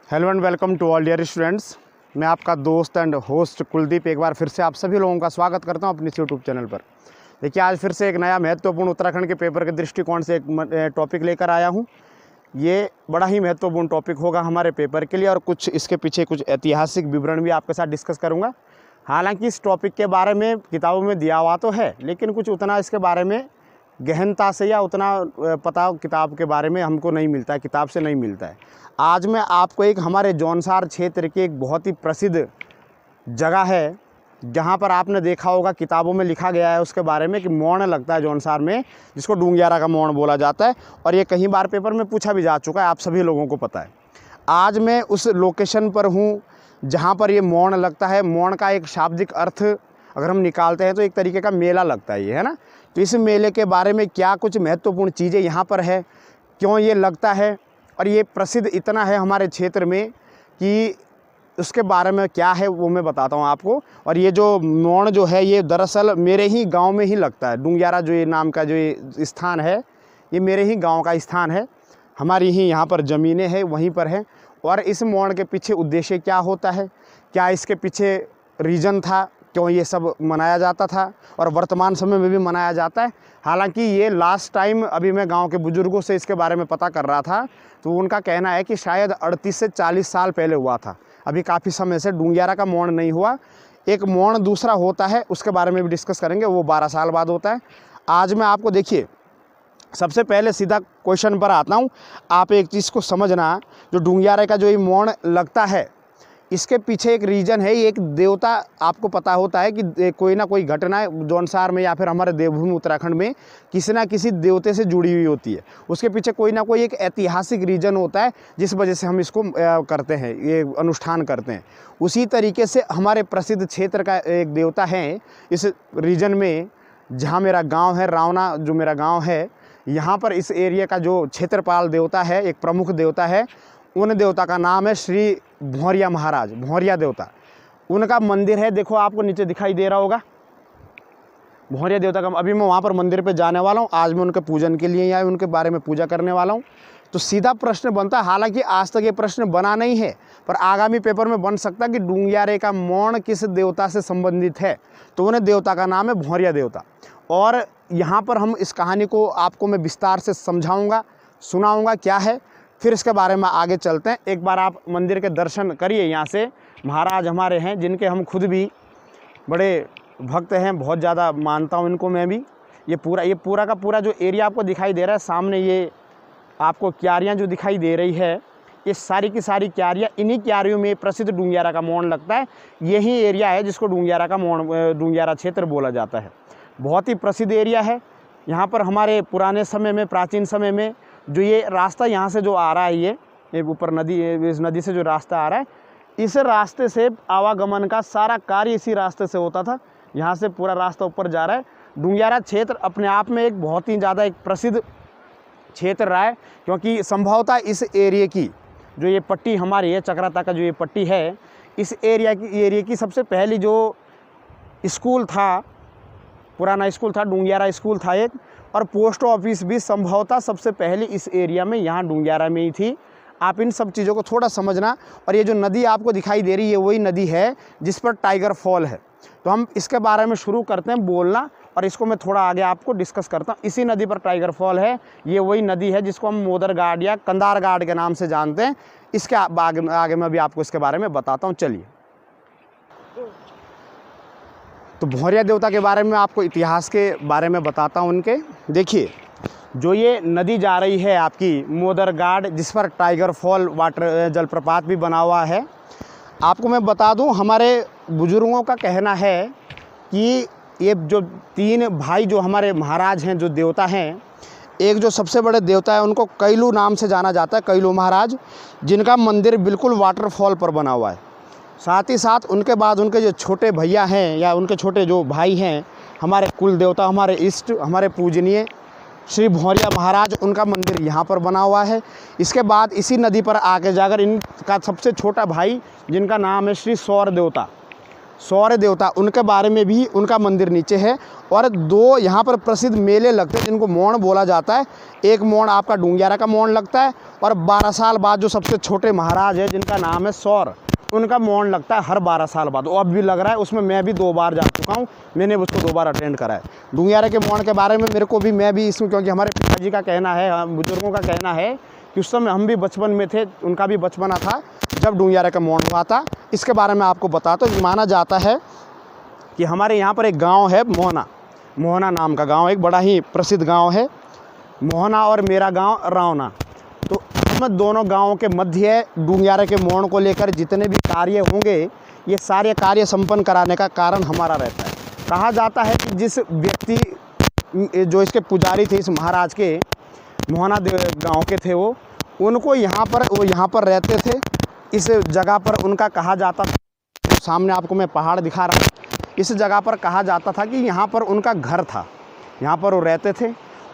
Hello and welcome to all dear students. मैं आपका दोस्त एंड होस्ट कुलदीप एक बार फिर से आप सभी लोगों का स्वागत करता हूं अपने इस यूट्यूब चैनल पर। देखिए, आज फिर से एक नया महत्वपूर्ण उत्तराखंड के पेपर के दृष्टिकोण से एक टॉपिक लेकर आया हूं। ये बड़ा ही महत्वपूर्ण टॉपिक होगा हमारे पेपर के लिए और कुछ इसके पीछे कुछ ऐतिहासिक विवरण भी आपके साथ डिस्कस करूँगा। हालाँकि इस टॉपिक के बारे में किताबों में दिया हुआ तो है, लेकिन कुछ उतना इसके बारे में गहनता से या उतना पता किताब के बारे में हमको नहीं मिलता है, किताब से नहीं मिलता है। आज मैं आपको एक हमारे जौनसार क्षेत्र की एक बहुत ही प्रसिद्ध जगह है, जहाँ पर आपने देखा होगा किताबों में लिखा गया है उसके बारे में कि मोण लगता है जौनसार में, जिसको डूंगियारा का मोण बोला जाता है। और ये कई बार पेपर में पूछा भी जा चुका है, आप सभी लोगों को पता है। आज मैं उस लोकेशन पर हूँ जहाँ पर ये मोण लगता है। मोण का एक शाब्दिक अर्थ अगर हम निकालते हैं तो एक तरीके का मेला लगता है ये, है ना। तो इस मेले के बारे में क्या कुछ महत्वपूर्ण चीज़ें यहाँ पर है, क्यों ये लगता है और ये प्रसिद्ध इतना है हमारे क्षेत्र में कि उसके बारे में क्या है वो मैं बताता हूँ आपको। और ये जो मोण जो है ये दरअसल मेरे ही गांव में ही लगता है। डूंगियारा जो ये नाम का जो ये स्थान है, ये मेरे ही गांव का स्थान है। हमारी ही यहाँ पर ज़मीनें हैं, वहीं पर है। और इस मोण के पीछे उद्देश्य क्या होता है, क्या इसके पीछे रीज़न था, क्यों ये सब मनाया जाता था और वर्तमान समय में भी मनाया जाता है। हालांकि ये लास्ट टाइम अभी मैं गांव के बुज़ुर्गों से इसके बारे में पता कर रहा था, तो उनका कहना है कि शायद 38 से 40 साल पहले हुआ था। अभी काफ़ी समय से डूंगियारा का मोण नहीं हुआ। एक मोण दूसरा होता है, उसके बारे में भी डिस्कस करेंगे, वो 12 साल बाद होता है। आज मैं आपको देखिए सबसे पहले सीधा क्वेश्चन पर आता हूँ। आप एक चीज़ को समझना, जो डूंगियारा का जो ये मोण लगता है इसके पीछे एक रीज़न है। एक देवता, आपको पता होता है कि कोई ना कोई घटना जौनसार में या फिर हमारे देवभूमि उत्तराखंड में किसी ना किसी देवते से जुड़ी हुई होती है। उसके पीछे कोई ना कोई एक ऐतिहासिक रीज़न होता है जिस वजह से हम इसको करते हैं, ये अनुष्ठान करते हैं। उसी तरीके से हमारे प्रसिद्ध क्षेत्र का एक देवता है इस रीजन में, जहाँ मेरा गाँव है, रावना जो मेरा गाँव है, यहाँ पर इस एरिया का जो क्षेत्रपाल देवता है, एक प्रमुख देवता है, उन देवता का नाम है श्री भौरिया महाराज, भौरिया देवता। उनका मंदिर है, देखो आपको नीचे दिखाई दे रहा होगा, भौरिया देवता का। अभी मैं वहाँ पर मंदिर पे जाने वाला हूँ। आज मैं उनके पूजन के लिए या उनके बारे में पूजा करने वाला हूँ। तो सीधा प्रश्न बनता है, हालांकि आज तक ये प्रश्न बना नहीं है, पर आगामी पेपर में बन सकता है कि डूंगियारे का मोण किस देवता से संबंधित है। तो उन देवता का नाम है भौरिया देवता। और यहाँ पर हम इस कहानी को आपको मैं विस्तार से समझाऊँगा, सुनाऊँगा क्या है, फिर इसके बारे में आगे चलते हैं। एक बार आप मंदिर के दर्शन करिए। यहाँ से महाराज हमारे हैं, जिनके हम खुद भी बड़े भक्त हैं, बहुत ज़्यादा मानता हूँ इनको मैं भी। ये पूरा का पूरा जो एरिया आपको दिखाई दे रहा है सामने, ये आपको क्यारियाँ जो दिखाई दे रही है, ये सारी की सारी क्यारियाँ, इन्हीं क्यारियों में प्रसिद्ध डूंगियारा का मोण लगता है। यही एरिया है जिसको डूंगियारा का मोण, डूंगियारा क्षेत्र बोला जाता है। बहुत ही प्रसिद्ध एरिया है। यहाँ पर हमारे पुराने समय में, प्राचीन समय में जो ये रास्ता यहाँ से जो आ रहा है, ये ऊपर नदी, इस नदी से जो रास्ता आ रहा है, इस रास्ते से आवागमन का सारा कार्य इसी रास्ते से होता था। यहाँ से पूरा रास्ता ऊपर जा रहा है। डूंगियारा क्षेत्र अपने आप में एक बहुत ही ज़्यादा एक प्रसिद्ध क्षेत्र रहा है, क्योंकि संभवतः इस एरिया की जो ये पट्टी हमारी है, चक्राता का जो ये पट्टी है, इस एरिया की सबसे पहली जो स्कूल था, पुराना स्कूल था, डूंगियारा स्कूल था एक, और पोस्ट ऑफिस भी संभवतः सबसे पहले इस एरिया में, यहाँ डूंगियारा में ही थी। आप इन सब चीज़ों को थोड़ा समझना। और ये जो नदी आपको दिखाई दे रही है, वही नदी है जिस पर टाइगर फॉल है। तो हम इसके बारे में शुरू करते हैं बोलना, और इसको मैं थोड़ा आगे आपको डिस्कस करता हूँ। इसी नदी पर टाइगर फॉल है। ये वही नदी है जिसको हम मोदर गार्ड या कंदार गार्ड के नाम से जानते हैं। इसके आगे मैं भी आपको इसके बारे में बताता हूँ। चलिए, तो भौरिया देवता के बारे में आपको इतिहास के बारे में बताता हूँ उनके। देखिए, जो ये नदी जा रही है आपकी मोदर गार्ड, जिस पर टाइगर फॉल वाटर जलप्रपात भी बना हुआ है, आपको मैं बता दूं, हमारे बुजुर्गों का कहना है कि ये जो 3 भाई जो हमारे महाराज हैं, जो देवता हैं, एक जो सबसे बड़े देवता है उनको कैलू नाम से जाना जाता है, कैलू महाराज, जिनका मंदिर बिल्कुल वाटरफॉल पर बना हुआ है। साथ ही साथ उनके बाद उनके जो छोटे भैया हैं या उनके छोटे जो भाई हैं, हमारे कुल देवता, हमारे इष्ट, हमारे पूजनीय श्री भौरिया महाराज, उनका मंदिर यहाँ पर बना हुआ है। इसके बाद इसी नदी पर आके जाकर इनका सबसे छोटा भाई, जिनका नाम है श्री सौर देवता, सौर्य देवता, उनके बारे में भी उनका मंदिर नीचे है। और 2 यहाँ पर प्रसिद्ध मेले लगते हैं जिनको मोण बोला जाता है। एक मोण आपका डूंगियारा का मोण लगता है, और 12 साल बाद जो सबसे छोटे महाराज है जिनका नाम है सौर, उनका मोण लगता है हर 12 साल बाद। वो अब भी लग रहा है, उसमें मैं भी 2 बार जा चुका हूँ, मैंने उसको 2 बार अटेंड करा है। डूंगियारा के मोण के बारे में मेरे को भी, मैं भी इसमें, क्योंकि हमारे पिताजी का कहना है, बुजुर्गों का कहना है कि उस समय हम भी बचपन में थे, उनका भी बचपना था जब डूंगियारा का मोण हुआ था। इसके बारे में आपको बताता हूँ। माना जाता है कि हमारे यहाँ पर एक गांव है मोहना, मोहना नाम का गांव, एक बड़ा ही प्रसिद्ध गांव है मोहना, और मेरा गांव रावना। तो हम दोनों गांवों के मध्य डूंगियारा के मोण को लेकर जितने भी कार्य होंगे, ये सारे कार्य संपन्न कराने का कारण हमारा रहता है। कहा जाता है कि जिस व्यक्ति जो इसके पुजारी थे, इस महाराज के, मोहना गांव के थे वो यहाँ पर रहते थे। इस जगह पर उनका कहा जाता था, सामने आपको मैं पहाड़ दिखा रहा हूँ, इस जगह पर कहा जाता था कि यहाँ पर उनका घर था, यहाँ पर वो रहते थे।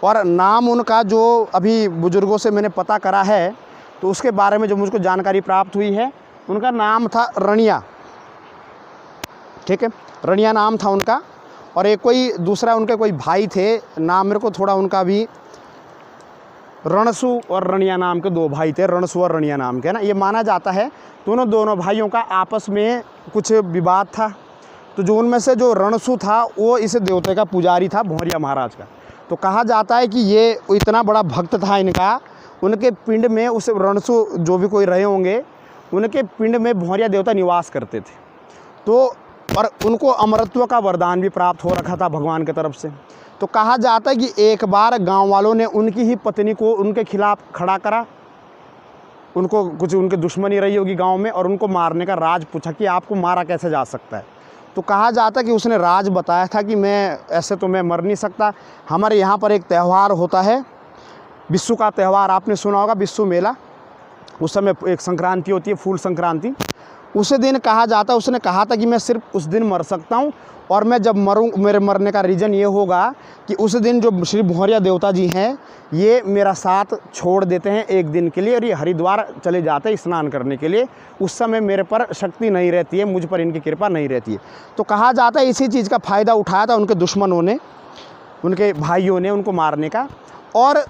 और नाम उनका जो अभी बुजुर्गों से मैंने पता करा है, तो उसके बारे में जो मुझको जानकारी प्राप्त हुई है, उनका नाम था रनिया, ठीक है, रनिया नाम था उनका। और एक कोई दूसरा उनके कोई भाई थे, नाम मेरे को थोड़ा उनका भी, रणसु और रनिया नाम के 2 भाई थे, रणसु और रनिया नाम के, ना। ये माना जाता है दोनों भाइयों का आपस में कुछ विवाद था। तो जो उनमें से जो रणसु था वो इस देवते का पुजारी था, भौरिया महाराज का। तो कहा जाता है कि ये इतना बड़ा भक्त था इनका, उनके पिंड में, उस रणसु जो भी कोई रहे होंगे, उनके पिंड में भौरिया देवता निवास करते थे। तो और उनको अमरत्व का वरदान भी प्राप्त हो रखा था भगवान की तरफ से। तो कहा जाता है कि एक बार गांव वालों ने उनकी ही पत्नी को उनके खिलाफ खड़ा करा, उनको कुछ उनकी दुश्मनी रही होगी गांव में, और उनको मारने का राज पूछा कि आपको मारा कैसे जा सकता है। तो कहा जाता है कि उसने राज बताया था कि मैं ऐसे तो मैं मर नहीं सकता। हमारे यहाँ पर एक त्यौहार होता है, बिस्सू का त्यौहार, आपने सुना होगा, बिस्सू मेला। उस समय एक संक्रांति होती है, फूल संक्रांति। उस दिन कहा जाता है, उसने कहा था कि मैं सिर्फ उस दिन मर सकता हूँ, और मैं जब मरूँ, मेरे मरने का रीज़न ये होगा कि उस दिन जो श्री भौरिया देवता जी हैं, ये मेरा साथ छोड़ देते हैं एक दिन के लिए, और ये हरिद्वार चले जाते हैं स्नान करने के लिए। उस समय मेरे पर शक्ति नहीं रहती है, मुझ पर इनकी कृपा नहीं रहती है। तो कहा जाता है इसी चीज़ का फ़ायदा उठाया था उनके दुश्मनों ने, उनके भाइयों ने, उनको मारने का। और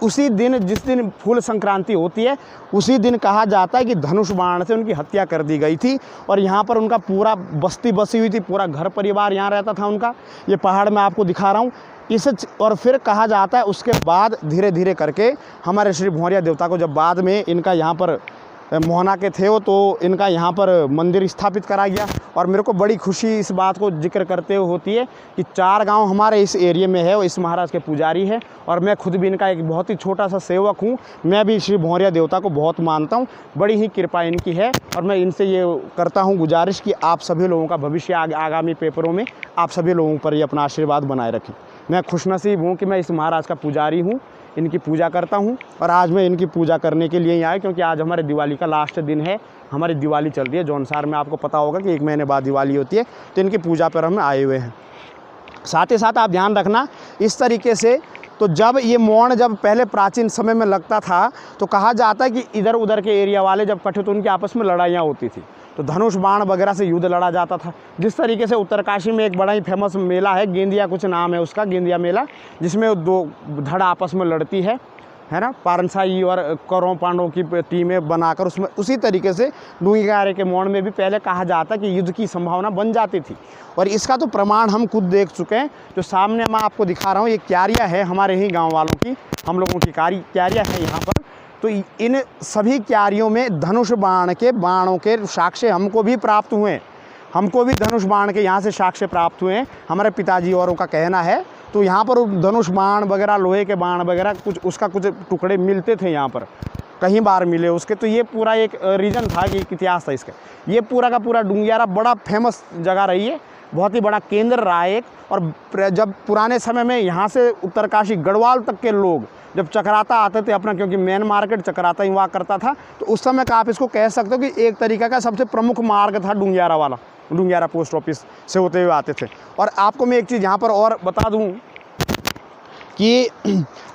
उसी दिन, जिस दिन फूल संक्रांति होती है, उसी दिन कहा जाता है कि धनुष बाण से उनकी हत्या कर दी गई थी। और यहाँ पर उनका पूरा बस्ती बसी हुई थी, पूरा घर परिवार यहाँ रहता था उनका। ये पहाड़ मैं आपको दिखा रहा हूँ इस। और फिर कहा जाता है उसके बाद धीरे धीरे करके हमारे श्री भौरिया देवता को, जब बाद में इनका यहाँ पर मोहना के थे वो, तो इनका यहाँ पर मंदिर स्थापित करा गया। और मेरे को बड़ी खुशी इस बात को जिक्र करते हुए होती है कि 4 गांव हमारे इस एरिया में है, वो इस महाराज के पुजारी है, और मैं खुद भी इनका एक बहुत ही छोटा सा सेवक हूँ। मैं भी श्री भौरिया देवता को बहुत मानता हूँ, बड़ी ही कृपा इनकी है। और मैं इनसे ये करता हूँ गुजारिश कि आप सभी लोगों का भविष्य आगामी पेपरों में आप सभी लोगों पर ये अपना आशीर्वाद बनाए रखें। मैं खुशनसीब हूँ कि मैं इस महाराज का पुजारी हूँ, इनकी पूजा करता हूँ। और आज मैं इनकी पूजा करने के लिए ही आया, क्योंकि आज हमारे दिवाली का लास्ट दिन है। हमारी दिवाली चल रही है जौनसार में, आपको पता होगा कि 1 महीने बाद दिवाली होती है। तो इनकी पूजा पर हम आए हुए हैं। साथ ही साथ आप ध्यान रखना इस तरीके से, तो जब ये मोण जब पहले प्राचीन समय में लगता था, तो कहा जाता है कि इधर उधर के एरिया वाले जब इकट्ठे तो उनकी आपस में लड़ाइयाँ होती थी, तो धनुष बाण वगैरह से युद्ध लड़ा जाता था। जिस तरीके से उत्तरकाशी में एक बड़ा ही फेमस मेला है, गेंदिया कुछ नाम है उसका, गेंदिया मेला, जिसमें 2 धड़ आपस में लड़ती है ना, पारनसाई और कौरव पांडवों की टीमें बनाकर, उसमें उसी तरीके से डूंगियारे के मोण में भी पहले कहा जाता कि युद्ध की संभावना बन जाती थी। और इसका तो प्रमाण हम खुद देख चुके हैं। जो सामने मैं आपको दिखा रहा हूँ, ये क्यारिया है हमारे ही गाँव वालों की, हम लोगों की क्यारिया है यहाँ पर। तो इन सभी क्यारियों में धनुष बाण के बाणों के साक्ष्य हमको भी प्राप्त हुए, हमको भी धनुष बाण के यहाँ से साक्ष्य प्राप्त हुए हैं, हमारे पिताजी औरों का कहना है। तो यहाँ पर धनुष बाण वगैरह, लोहे के बाण वगैरह कुछ, उसका कुछ टुकड़े मिलते थे यहाँ पर, कहीं बार मिले उसके। तो ये पूरा एक रीजन था कि इतिहास था इसका। ये पूरा का पूरा डूंगियारा बड़ा फेमस जगह रही है, बहुत ही बड़ा केंद्र रहा है एक। और जब पुराने समय में यहाँ से उत्तरकाशी गढ़वाल तक के लोग जब चक्राता आते थे अपना, क्योंकि मेन मार्केट चक्राता ही हुआ करता था, तो उस समय का आप इसको कह सकते हो कि एक तरीका का सबसे प्रमुख मार्ग था डूंगियारा वाला। डूंगियारा पोस्ट ऑफिस से होते हुए आते थे। और आपको मैं एक चीज़ यहाँ पर और बता दूँ कि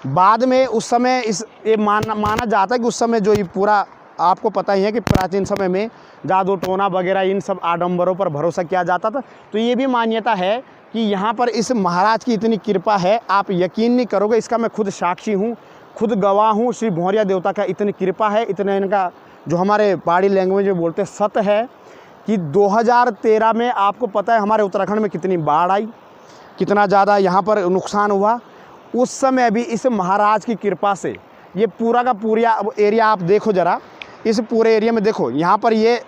बाद में उस समय ये माना जाता है कि उस समय जो ये पूरा आपको पता ही है कि प्राचीन समय में जादू टोना वगैरह इन सब आडंबरों पर भरोसा किया जाता था। तो ये भी मान्यता है कि यहाँ पर इस महाराज की इतनी कृपा है, आप यकीन नहीं करोगे, इसका मैं खुद साक्षी हूँ, खुद गवाह हूँ। श्री भौरिया देवता का इतनी कृपा है, इतना इनका जो हमारे पहाड़ी लैंग्वेज में बोलते हैं सत है कि 2013 में आपको पता है हमारे उत्तराखंड में कितनी बाढ़ आई, कितना ज़्यादा यहाँ पर नुकसान हुआ। उस समय भी इस महाराज की कृपा से ये पूरा का पूरा एरिया आप देखो ज़रा, इस पूरे एरिया में देखो, यहाँ पर ये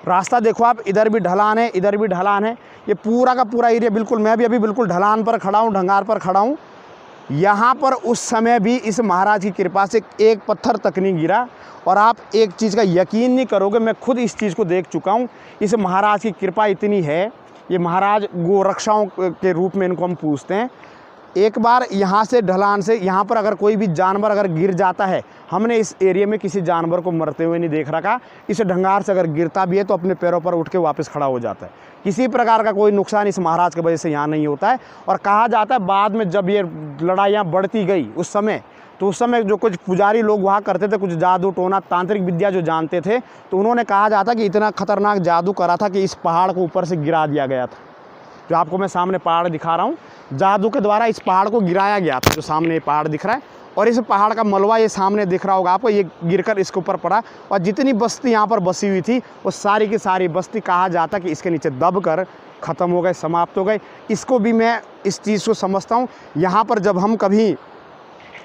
रास्ता देखो आप, इधर भी ढलान है, इधर भी ढलान है, ये पूरा का पूरा एरिया बिल्कुल, मैं भी अभी बिल्कुल ढलान पर खड़ा हूँ, ढंगार पर खड़ा हूँ। यहाँ पर उस समय भी इस महाराज की कृपा से एक पत्थर तक नहीं गिरा। और आप एक चीज़ का यकीन नहीं करोगे, मैं खुद इस चीज़ को देख चुका हूँ। इस महाराज की कृपा इतनी है, ये महाराज गोरक्षाओं के रूप में इनको हम पूछते हैं। एक बार यहाँ से ढलान से यहाँ पर अगर कोई भी जानवर अगर गिर जाता है, हमने इस एरिया में किसी जानवर को मरते हुए नहीं देख रखा। इस ढंगार से अगर गिरता भी है तो अपने पैरों पर उठ के वापस खड़ा हो जाता है। किसी प्रकार का कोई नुकसान इस महाराज की वजह से यहाँ नहीं होता है। और कहा जाता है बाद में जब ये लड़ाइयाँ बढ़ती गई उस समय, तो उस समय जो कुछ पुजारी लोग वहाँ करते थे, कुछ जादू टोना तांत्रिक विद्या जो जानते थे, तो उन्होंने कहा जाता कि इतना खतरनाक जादू करा था कि इस पहाड़ को ऊपर से गिरा दिया गया था। जो आपको मैं सामने पहाड़ दिखा रहा हूँ, जादू के द्वारा इस पहाड़ को गिराया गया था। जो सामने ये पहाड़ दिख रहा है और इस पहाड़ का मलबा ये सामने दिख रहा होगा आपको, ये गिरकर इसके ऊपर पड़ा। और जितनी बस्ती यहाँ पर बसी हुई थी वो सारी की सारी बस्ती कहा जाता कि इसके नीचे दब कर ख़त्म हो गए, समाप्त हो गए। इसको भी मैं इस चीज़ को समझता हूँ। यहाँ पर जब हम कभी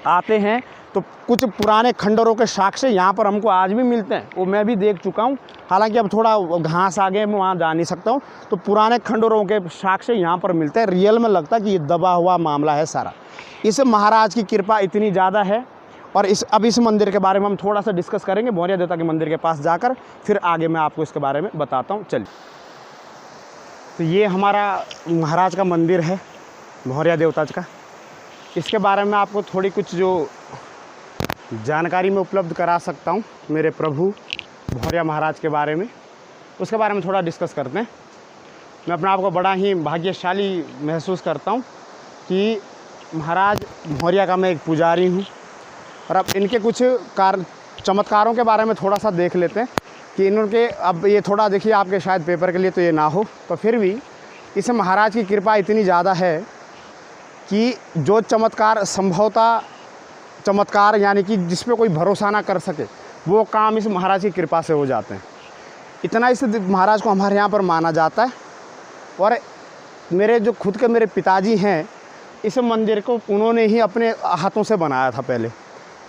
आते हैं तो कुछ पुराने खंडरों के साक्ष्य यहाँ पर हमको आज भी मिलते हैं, वो मैं भी देख चुका हूँ। हालांकि अब थोड़ा घास आ गए, मैं वहाँ जा नहीं सकता हूँ। तो पुराने खंडरों के साक्ष्य यहाँ पर मिलते हैं। रियल में लगता है कि ये दबा हुआ मामला है सारा। इस महाराज की कृपा इतनी ज़्यादा है। और अब इस मंदिर के बारे में हम थोड़ा सा डिस्कस करेंगे, भौरिया देवता के मंदिर के पास जाकर, फिर आगे मैं आपको इसके बारे में बताता हूँ। चलिए, तो ये हमारा महाराज का मंदिर है भौरिया देवता का। इसके बारे में आपको थोड़ी कुछ जो जानकारी मैं उपलब्ध करा सकता हूँ मेरे प्रभु भौरिया महाराज के बारे में, उसके बारे में थोड़ा डिस्कस करते हैं। मैं अपने आप को बड़ा ही भाग्यशाली महसूस करता हूँ कि महाराज भौरिया का मैं एक पुजारी हूँ। और अब इनके कुछ चमत्कारों के बारे में थोड़ा सा देख लेते हैं कि इनके, अब ये थोड़ा देखिए आपके शायद पेपर के लिए तो ये ना हो, तो फिर भी इस महाराज की कृपा इतनी ज़्यादा है कि जो चमत्कार संभवतः चमत्कार यानी कि जिस पे कोई भरोसा ना कर सके, वो काम इस महाराज की कृपा से हो जाते हैं। इतना इस महाराज को हमारे यहाँ पर माना जाता है। और मेरे जो खुद के मेरे पिताजी हैं, इस मंदिर को उन्होंने ही अपने हाथों से बनाया था पहले।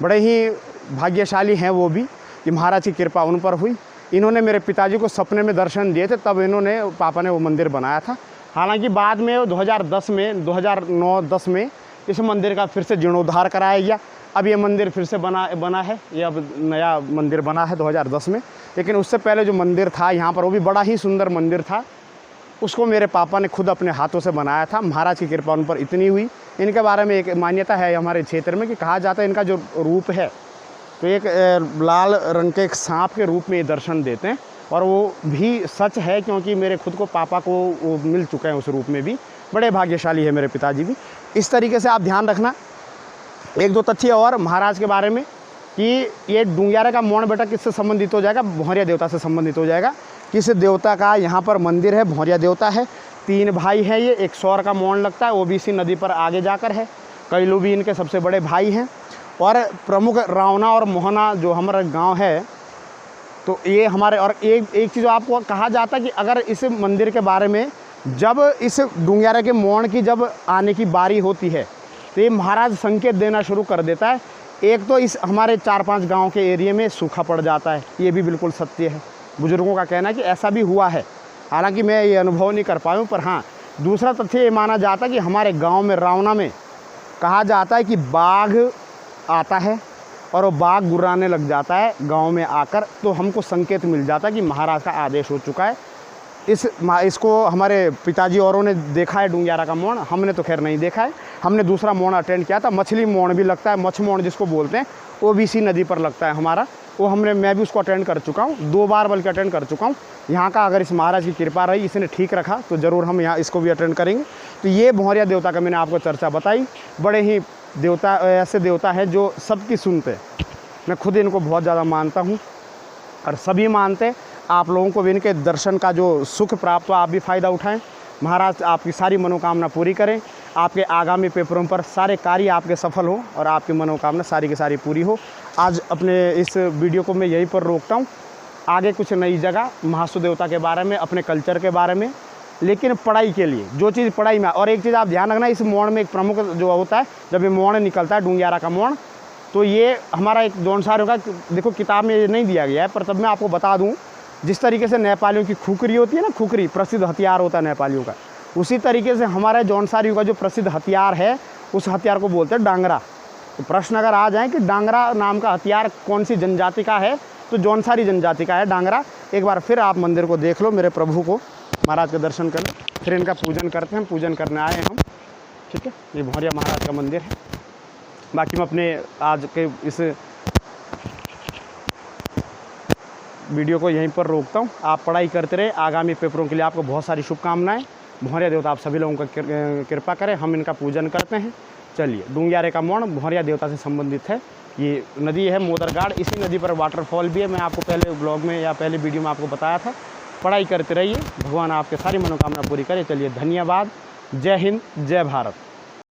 बड़े ही भाग्यशाली हैं वो भी कि महाराज की कृपा उन पर हुई। इन्होंने मेरे पिताजी को सपने में दर्शन दिए थे, तब इन्होंने पापा ने वो मंदिर बनाया था। हालांकि बाद में 2009-10 में इस मंदिर का फिर से जीर्णोद्धार कराया गया। अब ये मंदिर फिर से बना है, ये अब नया मंदिर बना है 2010 में। लेकिन उससे पहले जो मंदिर था यहाँ पर, वो भी बड़ा ही सुंदर मंदिर था। उसको मेरे पापा ने खुद अपने हाथों से बनाया था। महाराज की कृपा उन पर इतनी हुई। इनके बारे में एक मान्यता है हमारे क्षेत्र में कि कहा जाता है इनका जो रूप है, तो एक लाल रंग के एक सांप के रूप में ये दर्शन देते हैं। और वो भी सच है, क्योंकि मेरे खुद को पापा को वो मिल चुके हैं उस रूप में भी। बड़े भाग्यशाली है मेरे पिताजी भी। इस तरीके से आप ध्यान रखना। एक दो तथ्य और महाराज के बारे में कि ये डूंगियारे का मोड़ बेटा किससे संबंधित हो जाएगा? भौरिया देवता से संबंधित हो जाएगा। किस देवता का यहाँ पर मंदिर है? भौरिया देवता है। 3 भाई हैं ये। एक सौर का मोड़ लगता है, वो भी इसी नदी पर आगे जाकर है। कैलू भी इनके सबसे बड़े भाई हैं। और प्रमुख रावना और मोहना जो हमारा गांव है, तो ये हमारे। और एक चीज़ आपको कहा जाता है कि अगर इस मंदिर के बारे में, जब इस डूंगियारे के मोड़ की जब आने की बारी होती है, तो ये महाराज संकेत देना शुरू कर देता है। एक तो इस हमारे 4-5 गांव के एरिया में सूखा पड़ जाता है, ये भी बिल्कुल सत्य है। बुजुर्गों का कहना है कि ऐसा भी हुआ है। हालांकि मैं ये अनुभव नहीं कर पाया हूँ, पर हाँ, दूसरा तथ्य ये माना जाता है कि हमारे गांव में रावना में कहा जाता है कि बाघ आता है और वो बाघ गुर्राने लग जाता है गांव में आकर, तो हमको संकेत मिल जाता है कि महाराज का आदेश हो चुका है। इसको हमारे पिताजी औरों ने देखा है डूंगियारा का मोड़, हमने तो खैर नहीं देखा है। हमने दूसरा मोड़ अटेंड किया था, मछली मोड़ भी लगता है, मछ मोड़ जिसको बोलते हैं, वो भी इसी नदी पर लगता है हमारा। वो मैं भी उसको अटेंड कर चुका हूँ, 2 बार बल्कि अटेंड कर चुका हूँ। यहाँ का अगर इस महाराज की कृपा रही, इसने ठीक रखा, तो ज़रूर हम यहाँ इसको भी अटेंड करेंगे। तो ये भौरिया देवता का मैंने आपको चर्चा बताई। बड़े ही देवता, ऐसे देवता है जो सबकी सुनते हैं। मैं खुद इनको बहुत ज़्यादा मानता हूँ और सभी मानते। आप लोगों को भी इनके दर्शन का जो सुख प्राप्त हो, आप भी फ़ायदा उठाएं। महाराज आपकी सारी मनोकामना पूरी करें, आपके आगामी पेपरों पर सारे कार्य आपके सफल हों और आपकी मनोकामना सारी की सारी पूरी हो। आज अपने इस वीडियो को मैं यहीं पर रोकता हूँ। आगे कुछ नई जगह महासु देवता के बारे में, अपने कल्चर के बारे में, लेकिन पढ़ाई के लिए जो चीज़ पढ़ाई में। और एक चीज़ आप ध्यान रखना, इस मोड़ में एक प्रमुख जो होता है, जब ये मोड़ निकलता है डूंगियारा का मोड़, तो ये हमारा एक जौनसार होगा। देखो किताब में ये नहीं दिया गया है, पर तब मैं आपको बता दूँ, जिस तरीके से नेपालियों की खुकरी होती है ना, खुकरी प्रसिद्ध हथियार होता है नेपालियों का, उसी तरीके से हमारे जौनसारियों का जो प्रसिद्ध हथियार है, उस हथियार को बोलते हैं डांगरा। तो प्रश्न अगर आ जाए कि डांगरा नाम का हथियार कौन सी जनजाति का है, तो जौनसारी जनजाति का है डांगरा। एक बार फिर आप मंदिर को देख लो, मेरे प्रभु को, महाराज के दर्शन करें, फिर इनका पूजन करते हैं। पूजन करने आए हैं हम, ठीक है। ये भौरिया महाराज का मंदिर है। बाकी मैं अपने आज के इस वीडियो को यहीं पर रोकता हूँ। आप पढ़ाई करते रहे, आगामी पेपरों के लिए आपको बहुत सारी शुभकामनाएं। भौरिया देवता आप सभी लोगों का कृपा करें। हम इनका पूजन करते हैं। चलिए, डूंगियारे का मोड़ भौरिया देवता से संबंधित है। ये नदी है मोदरगाड़, इसी नदी पर वाटरफॉल भी है। मैं आपको पहले ब्लॉग में या पहले वीडियो में आपको बताया था। पढ़ाई करते रहिए, भगवान आपके सारी मनोकामना पूरी करे। चलिए, धन्यवाद। जय हिंद, जय भारत।